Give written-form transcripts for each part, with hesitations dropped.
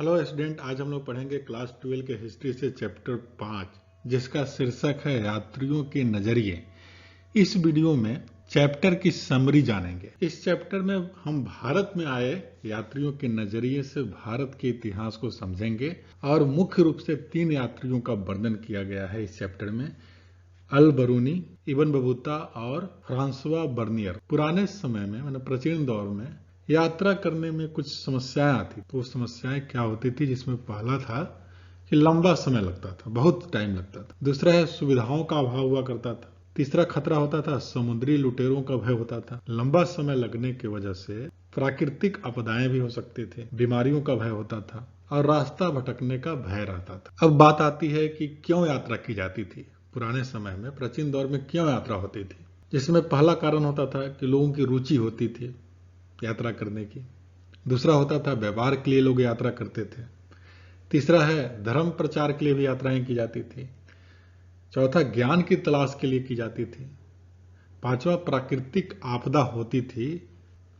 Hello student, आज हम लोग पढ़ेंगे क्लास 12 के हिस्ट्री से चैप्टर 5 जिसका शीर्षक है यात्रियों के नजरिए। इस वीडियो में चैप्टर की समरी जानेंगे। इस चैप्टर में हम भारत में आए यात्रियों के नजरिए से भारत के इतिहास को समझेंगे और मुख्य रूप से 3 यात्रियों का वर्णन किया गया है इस चैप्टर में। अल बरूनी, इब्न बतूता और फ्रांसवा बर्नियर। पुराने समय में मतलब प्राचीन दौर में यात्रा करने में कुछ समस्याएं आती। तो वो समस्याएं क्या होती थी, जिसमें पहला था कि लंबा समय लगता था, बहुत टाइम लगता था। दूसरा है सुविधाओं का अभाव हुआ करता था। तीसरा खतरा होता था समुद्री लुटेरों का भय होता था। लंबा समय लगने की वजह से प्राकृतिक आपदाएं भी हो सकती थी, बीमारियों का भय होता था और रास्ता भटकने का भय रहता था। अब बात आती है कि क्यों यात्रा की जाती थी। पुराने समय में प्राचीन दौर में क्यों यात्रा होती थी, जिसमें पहला कारण होता था कि लोगों की रुचि होती थी यात्रा करने की। दूसरा होता था व्यापार के लिए लोग यात्रा करते थे। तीसरा है धर्म प्रचार के लिए भी यात्राएं की जाती थी। चौथा ज्ञान की तलाश के लिए की जाती थी। पांचवा प्राकृतिक आपदा होती थी,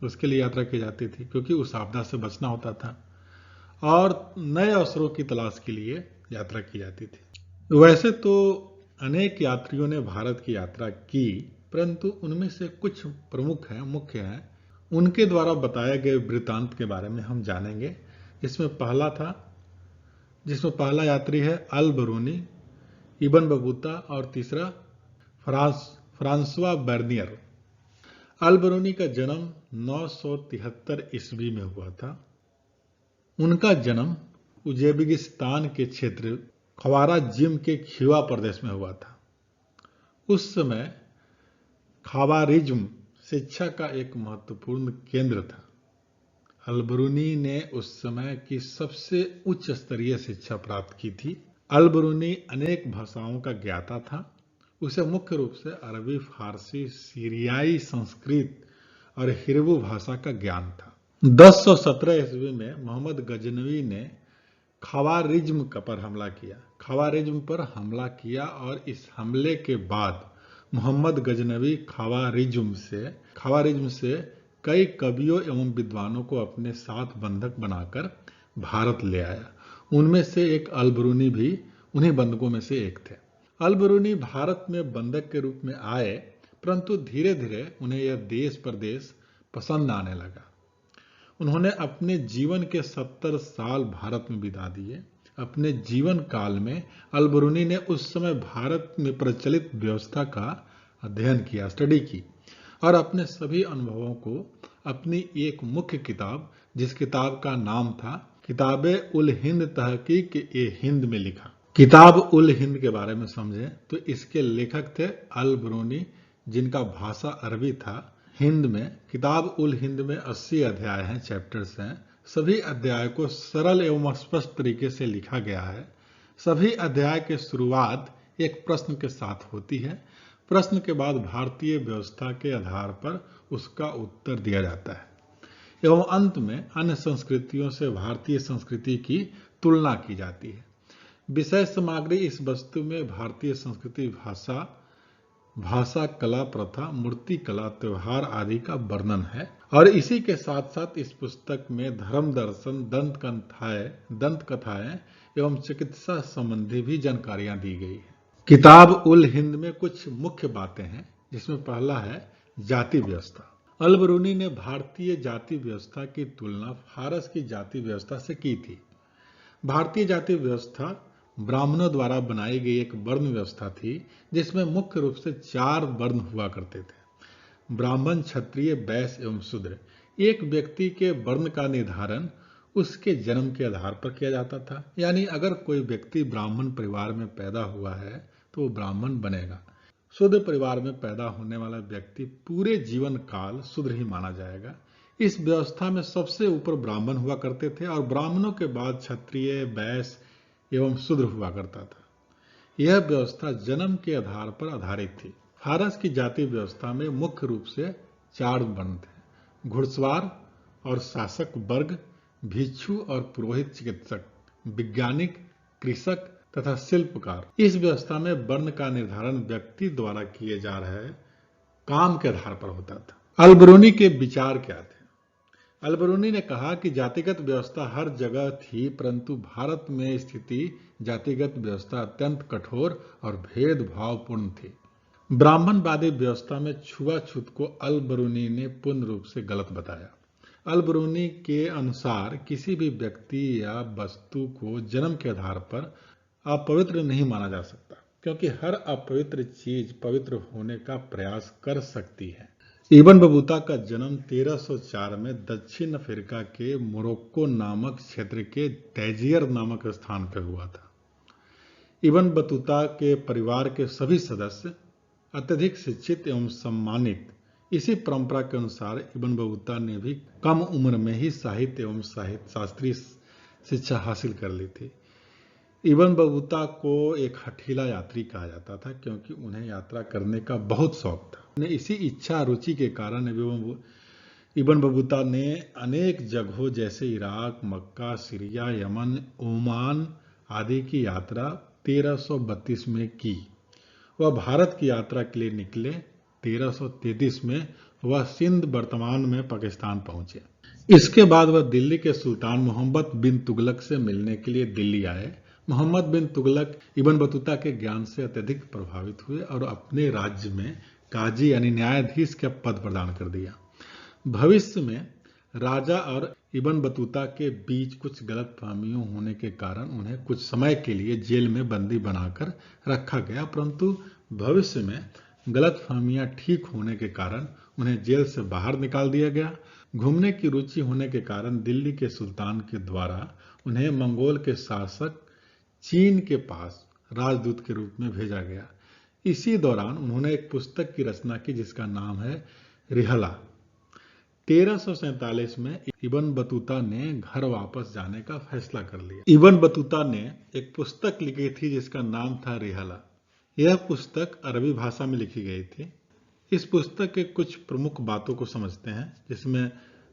उसके लिए यात्रा की जाती थी क्योंकि उस आपदा से बचना होता था। और नए अवसरों की तलाश के लिए यात्रा की जाती थी। वैसे तो अनेक यात्रियों ने भारत की यात्रा की, परंतु उनमें से कुछ प्रमुख हैं, मुख्य हैं। उनके द्वारा बताए गए वृत्तांत के बारे में हम जानेंगे। जिसमें पहला यात्री है अल बरूनी, इब्न बतूता और तीसरा फ्रांसवा बर्नियर। अल बरूनी का जन्म 973 ईस्वी में हुआ था। उनका जन्म उज़्बेकिस्तान के क्षेत्र ख्वाराज़्म के खीवा प्रदेश में हुआ था। उस समय ख्वारिज़्म शिक्षा का एक महत्वपूर्ण केंद्र था। अल बरूनी ने उस समय की सबसे उच्च स्तरीय शिक्षा प्राप्त की थी। अल बरूनी अनेक भाषाओं का ज्ञाता था। उसे मुख्य रूप से अरबी, फारसी, सीरियाई, संस्कृत और हिब्रू भाषा का ज्ञान था। 1017 ईस्वी में मोहम्मद गजनवी ने ख्वारिज़्म पर हमला किया और इस हमले के बाद मोहम्मद गजनवी ख्वारिज़्म से कई कवियों एवं विद्वानों को अपने साथ बंधक बनाकर भारत ले आया। उनमें से एक अल बरूनी भी उन्हीं बंधकों में से एक थे। अल बरूनी भारत में बंधक के रूप में आए, परंतु धीरे धीरे उन्हें यह देश प्रदेश पसंद आने लगा। उन्होंने अपने जीवन के 70 साल भारत में बिता दिए। अपने जीवन काल में अल बरूनी ने उस समय भारत में प्रचलित व्यवस्था का अध्ययन किया, स्टडी की और अपने सभी अनुभवों को अपनी एक मुख्य किताब, जिस किताब का नाम था किताबे उल हिंद तहकीक ए हिंद में लिखा। किताब उल हिंद के बारे में समझें तो इसके लेखक थे अल बरूनी, जिनका भाषा अरबी था। हिंद में किताब उल हिंद में 80 अध्याय हैं, चैप्टर्स हैं। सभी अध्याय को सरल एवं स्पष्ट तरीके से लिखा गया है। सभी अध्याय के शुरुआत एक प्रश्न के साथ होती है। प्रश्न के बाद भारतीय व्यवस्था के आधार पर उसका उत्तर दिया जाता है एवं अंत में अन्य संस्कृतियों से भारतीय संस्कृति की तुलना की जाती है। विषय सामग्री इस वस्तु में भारतीय संस्कृति, भाषा, कला, प्रथा, मूर्ति कला, त्योहार आदि का वर्णन है। और इसी के साथ साथ इस पुस्तक में धर्म, दर्शन, दंत कथाएं एवं चिकित्सा संबंधी भी जानकारियां दी गई है। किताब उल हिंद में कुछ मुख्य बातें हैं, जिसमें पहला है जाति व्यवस्था। अल बरूनी ने भारतीय जाति व्यवस्था की तुलना फारस की जाति व्यवस्था से की थी। भारतीय जाति व्यवस्था ब्राह्मणों द्वारा बनाई गई एक वर्ण व्यवस्था थी, जिसमें मुख्य रूप से 4 वर्ण हुआ करते थे: ब्राह्मण, क्षत्रिय, वैश्य एवं शूद्र। एक व्यक्ति के वर्ण का निर्धारण उसके जन्म के आधार पर किया जाता था। यानी अगर कोई व्यक्ति ब्राह्मण परिवार में पैदा हुआ है तो वो ब्राह्मण बनेगा। शूद्र परिवार में पैदा होने वाला व्यक्ति पूरे जीवन काल शूद्र ही माना जाएगा। इस व्यवस्था में सबसे ऊपर ब्राह्मण हुआ करते थे और ब्राह्मणों के बाद क्षत्रिय, वैश्य एवं शूद्र हुआ करता था। यह व्यवस्था जन्म के आधार पर आधारित थी। फारस की जाति व्यवस्था में मुख्य रूप से 4 वर्ण थे: घुड़सवार और शासक वर्ग, भिक्षु और पुरोहित, चिकित्सक, वैज्ञानिक, कृषक तथा शिल्पकार। इस व्यवस्था में वर्ण का निर्धारण व्यक्ति द्वारा किए जा रहे काम के आधार पर होता था। अल बरूनी के विचार क्या थे? अलबरूनी ने कहा कि जातिगत व्यवस्था हर जगह थी, परंतु भारत में स्थिति जातिगत व्यवस्था अत्यंत कठोर और भेदभावपूर्ण थी। ब्राह्मणवादी व्यवस्था में छुआछूत को अलबरूनी ने पूर्ण रूप से गलत बताया। अलबरूनी के अनुसार किसी भी व्यक्ति या वस्तु को जन्म के आधार पर अपवित्र नहीं माना जा सकता, क्योंकि हर अपवित्र चीज पवित्र होने का प्रयास कर सकती है। इब्न बतूता का जन्म 1304 में दक्षिण अफ्रीका के मोरक्को नामक क्षेत्र के तैजियर नामक स्थान पर हुआ था। इब्न बतूता के परिवार के सभी सदस्य अत्यधिक शिक्षित एवं सम्मानित। इसी परंपरा के अनुसार इब्न बतूता ने भी कम उम्र में ही साहित्य एवं शास्त्रीय शिक्षा हासिल कर ली थी। इब्न बतूता को एक हठीला यात्री कहा जाता था, क्योंकि उन्हें यात्रा करने का बहुत शौक था। इसी इच्छा रुचि के कारण इब्न बतूता ने अनेक जगहों जैसे इराक, मक्का, सीरिया, यमन, ओमान आदि की यात्रा 1332 में की। वह भारत की यात्रा के लिए निकले। 1333 में वह सिंध वर्तमान में पाकिस्तान पहुंचे। इसके बाद वह दिल्ली के सुल्तान मोहम्मद बिन तुगलक से मिलने के लिए दिल्ली आए। मोहम्मद बिन तुगलक इब्न बतूता के ज्ञान से अत्यधिक प्रभावित हुए और अपने राज्य में काजी यानी न्यायाधीश का पद प्रदान कर दिया। भविष्य में राजा और इब्न बतूता के बीच कुछ गलतफहमियों होने के कारण उन्हें कुछ समय के लिए जेल में बंदी बनाकर रखा गया, परंतु भविष्य में गलतफहमियां ठीक होने के कारण उन्हें जेल से बाहर निकाल दिया गया। घूमने की रुचि होने के कारण दिल्ली के सुल्तान के द्वारा उन्हें मंगोल के शासक चीन के पास राजदूत के रूप में भेजा गया। इसी दौरान उन्होंने एक पुस्तक की रचना की जिसका नाम है रिहला। 1347 में इब्न बतूता ने घर वापस जाने का फैसला कर लिया। इब्न बतूता ने एक पुस्तक लिखी थी जिसका नाम था रिहला। यह पुस्तक अरबी भाषा में लिखी गई थी। इस पुस्तक के कुछ प्रमुख बातों को समझते हैं, जिसमें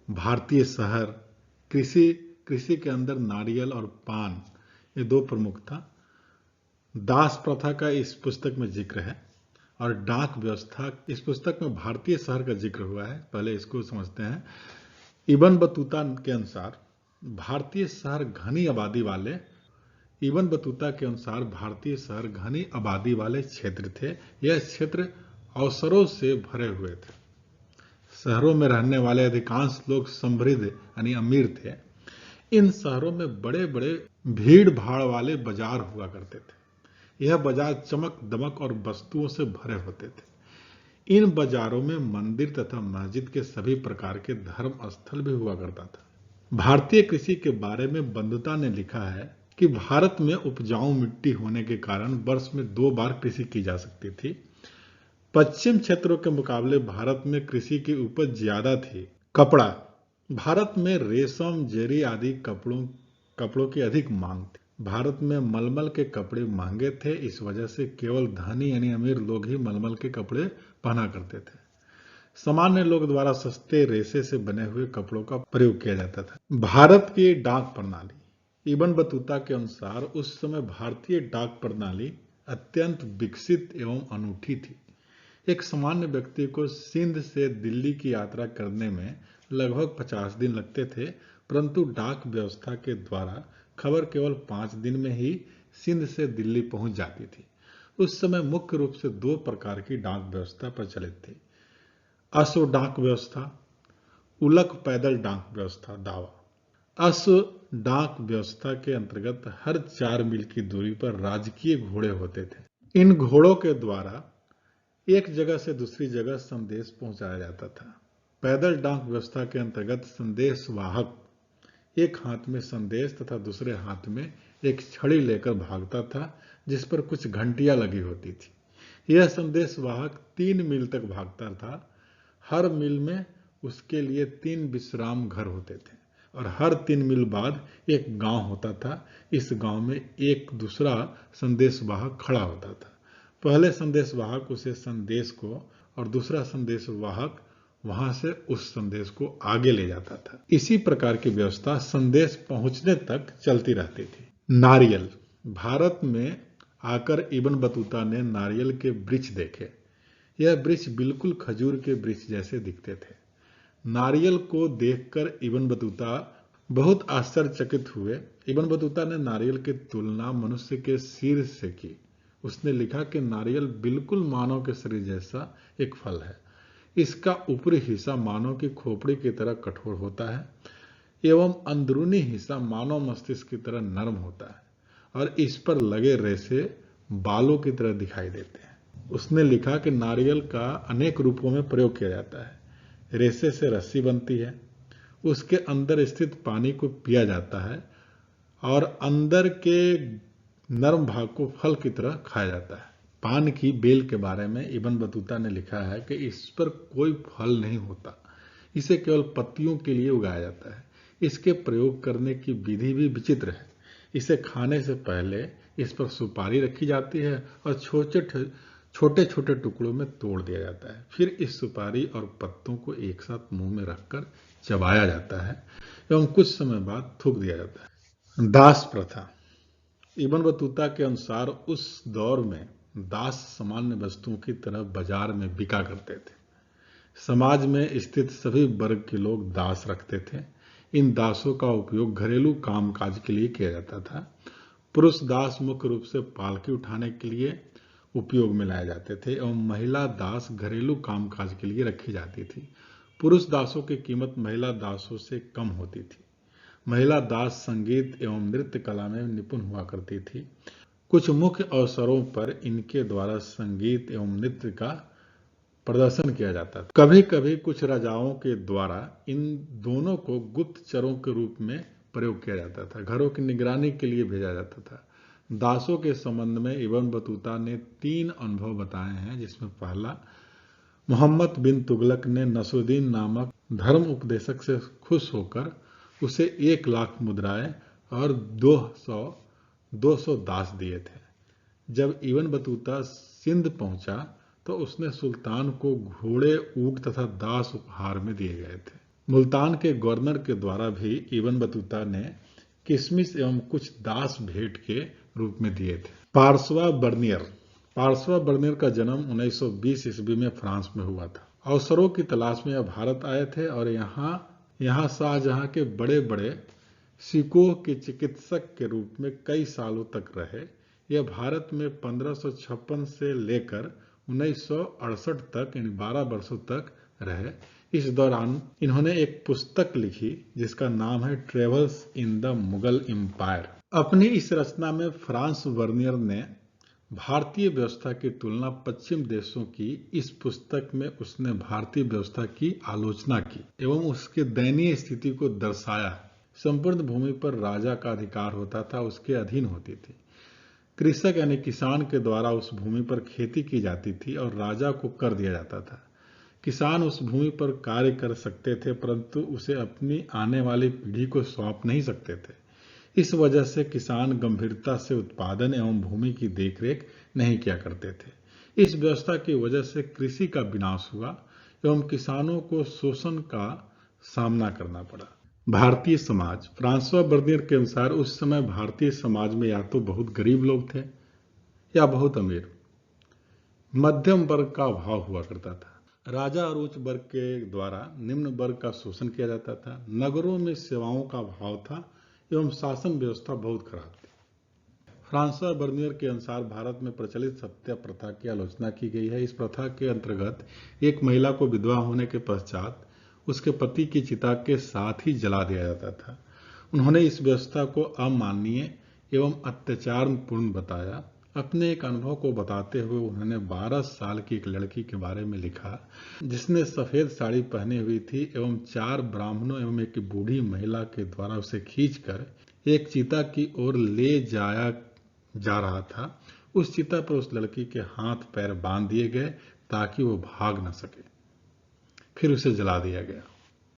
भारतीय शहर, कृषि के अंदर नारियल और पान, ये दो प्रमुख था। दास प्रथा का इस पुस्तक में जिक्र है और डाक व्यवस्था। इस पुस्तक में भारतीय शहर का जिक्र हुआ है। पहले इसको समझते हैं। इब्न बतूता के अनुसार भारतीय शहर घनी आबादी वाले इब्न बतूता के अनुसार भारतीय शहर घनी आबादी वाले क्षेत्र थे। यह क्षेत्र अवसरों से भरे हुए थे। शहरों में रहने वाले अधिकांश लोग समृद्ध यानी अमीर थे। इन शहरों में बड़े बड़े भीड़ भाड़ वाले बाजार हुआ करते थे। यह बाजार चमक दमक और वस्तुओं से भरे होते थे। इन बाजारों में मंदिर तथा मस्जिद के सभी प्रकार के धर्म स्थल भी हुआ करता था। भारतीय कृषि के बारे में बंधुता ने लिखा है कि भारत में उपजाऊ मिट्टी होने के कारण वर्ष में 2 बार कृषि की जा सकती थी। पश्चिम क्षेत्रों के मुकाबले भारत में कृषि की उपज ज्यादा थी। कपड़ा, भारत में रेशम, जरी आदि कपड़ों की अधिक मांग थी। भारत में मलमल के कपड़े महंगे थे। इस वजह से केवल धनी यानी अमीर लोग ही मलमल के कपड़े पहना करते थे। सामान्य लोग द्वारा सस्ते रेशे से बने हुए कपड़ों का प्रयोग किया जाता था। भारत की डाक प्रणाली, इब्न बतूता के अनुसार उस समय भारतीय डाक प्रणाली अत्यंत विकसित एवं अनूठी थी। एक सामान्य व्यक्ति को सिंध से दिल्ली की यात्रा करने में लगभग 50 दिन लगते थे, परंतु डाक व्यवस्था के द्वारा खबर केवल 5 दिन में ही सिंध से दिल्ली पहुंच जाती थी। उस समय मुख्य रूप से 2 प्रकार की डाक व्यवस्था प्रचलित थी। अश्व डाक व्यवस्था, उलक पैदल डाक व्यवस्था। दावा, अश्व डाक व्यवस्था के अंतर्गत हर 4 मील की दूरी पर राजकीय घोड़े होते थे। इन घोड़ों के द्वारा एक जगह से दूसरी जगह संदेश पहुंचाया जाता था। पैदल डाक व्यवस्था के अंतर्गत संदेश वाहक एक हाथ में संदेश तथा दूसरे हाथ में एक छड़ी लेकर भागता था, जिस पर कुछ घंटियां लगी होती थी। यह संदेश वाहक 3 मील तक भागता था। हर मील में उसके लिए 3 विश्राम घर होते थे और हर 3 मील बाद एक गांव होता था। इस गांव में एक दूसरा संदेश वाहक खड़ा होता था। पहले संदेश वाहक उसे संदेश को और दूसरा संदेश वाहक वहां से उस संदेश को आगे ले जाता था। इसी प्रकार की व्यवस्था संदेश पहुंचने तक चलती रहती थी। नारियल, भारत में आकर इब्न बतूता ने नारियल के वृक्ष देखे। यह वृक्ष बिल्कुल खजूर के वृक्ष जैसे दिखते थे। नारियल को देखकर इब्न बतूता बहुत आश्चर्यचकित हुए। इब्न बतूता ने नारियल की तुलना मनुष्य के सिर से की। उसने लिखा कि नारियल बिल्कुल मानव के शरीर जैसा एक फल है। इसका ऊपरी हिस्सा मानव की खोपड़ी की तरह कठोर होता है एवं अंदरूनी हिस्सा मानव मस्तिष्क की तरह नरम होता है और इस पर लगे रेशे बालों की तरह दिखाई देते हैं। उसने लिखा कि नारियल का अनेक रूपों में प्रयोग किया जाता है। रेशे से रस्सी बनती है, उसके अंदर स्थित पानी को पिया जाता है और अंदर के नरम भाग को फल की तरह खाया जाता है। पान की बेल के बारे में इब्न बतूता ने लिखा है कि इस पर कोई फल नहीं होता, इसे केवल पत्तियों के लिए उगाया जाता है। इसके प्रयोग करने की विधि भी विचित्र है। इसे खाने से पहले इस पर सुपारी रखी जाती है और छोटे छोटे टुकड़ों में तोड़ दिया जाता है। फिर इस सुपारी और पत्तों को एक साथ मुंह में रखकर चबाया जाता है एवं कुछ समय बाद थूक दिया जाता है। दास प्रथा। इब्न बतूता के अनुसार उस दौर में दास सामान्य वस्तुओं की तरह बाजार में बिका करते थे। समाज में स्थित सभी वर्ग के लोग दास रखते थे। इन दासों का उपयोग घरेलू कामकाज के लिए किया जाता था। पुरुष दास मुख्य रूप से पालकी उठाने के लिए उपयोग में लाए जाते थे एवं महिला दास घरेलू कामकाज के लिए रखी जाती थी। पुरुष दासों की कीमत महिला दासों से कम होती थी। महिला दास संगीत एवं नृत्य कला में निपुण हुआ करती थी। कुछ मुख्य अवसरों पर इनके द्वारा संगीत एवं नृत्य का प्रदर्शन किया जाता था। कभी कभी कुछ राजाओं के द्वारा इन दोनों को गुप्तचरों के रूप में प्रयोग किया जाता था। घरों की निगरानी के लिए भेजा जाता था। दासों के संबंध में इब्न बतूता ने 3 अनुभव बताए हैं, जिसमें पहला, मोहम्मद बिन तुगलक ने नसरुद्दीन नामक धर्म उपदेशक से खुश होकर उसे 1 लाख मुद्राएं और 200 दास दिए थे। जब इब्न बतूता सिंध पहुंचा तो उसने सुल्तान को घोड़े, ऊंट तथा दास उपहार में दिए गए थे। मुल्तान के गवर्नर के द्वारा भी इब्न बतूता ने किशमिश एवं कुछ दास भेंट के रूप में दिए थे। पार्सवा बर्नियर का जन्म 1920 ईस्वी में फ्रांस में हुआ था। अवसरों की तलाश में यह भारत आए थे और यहाँ शाहजहां के बड़े बड़े सिखों के चिकित्सक के रूप में कई सालों तक रहे। यह भारत में 1556 से लेकर 1968 तक, यानी 12 वर्षों तक रहे। इस दौरान इन्होंने एक पुस्तक लिखी जिसका नाम है travels in the Mughal empire. अपनी इस रचना में फ्रांस बर्नियर ने भारतीय व्यवस्था की तुलना पश्चिम देशों की इस पुस्तक में उसने भारतीय व्यवस्था की आलोचना की एवं उसके दयनीय स्थिति को दर्शाया। संपूर्ण भूमि पर राजा का अधिकार होता था, उसके अधीन होती थी। कृषक यानी किसान के द्वारा उस भूमि पर खेती की जाती थी और राजा को कर दिया जाता था। किसान उस भूमि पर कार्य कर सकते थे परंतु उसे अपनी आने वाली पीढ़ी को सौंप नहीं सकते थे। इस वजह से किसान गंभीरता से उत्पादन एवं भूमि की देखरेख नहीं किया करते थे। इस व्यवस्था की वजह से कृषि का विनाश हुआ एवं किसानों को शोषण का सामना करना पड़ा। भारतीय समाज। फ्रांसवा बर्नियर के अनुसार उस समय भारतीय समाज में या तो बहुत गरीब लोग थे या बहुत अमीर। मध्यम वर्ग का अभाव हुआ करता था। राजा और उच्च वर्ग के द्वारा निम्न वर्ग का शोषण किया जाता था। नगरों में सेवाओं का अभाव था एवं शासन व्यवस्था बहुत खराब थी। फ्रांसवा बर्नियर के अनुसार भारत में प्रचलित सत्या प्रथा की आलोचना की गई है। इस प्रथा के अंतर्गत एक महिला को विधवा होने के पश्चात उसके पति की चिता के साथ ही जला दिया जाता था। उन्होंने इस व्यवस्था को अमानवीय एवं अत्याचारपूर्ण बताया। अपने एक अनुभव को बताते हुए उन्होंने 12 साल की एक लड़की के बारे में लिखा जिसने सफेद साड़ी पहनी हुई थी एवं 4 ब्राह्मणों एवं एक बूढ़ी महिला के द्वारा उसे खींचकर एक चिता की ओर ले जाया जा रहा था। उस चिता पर उस लड़की के हाथ पैर बांध दिए गए ताकि वो भाग न सके। फिर उसे जला दिया गया।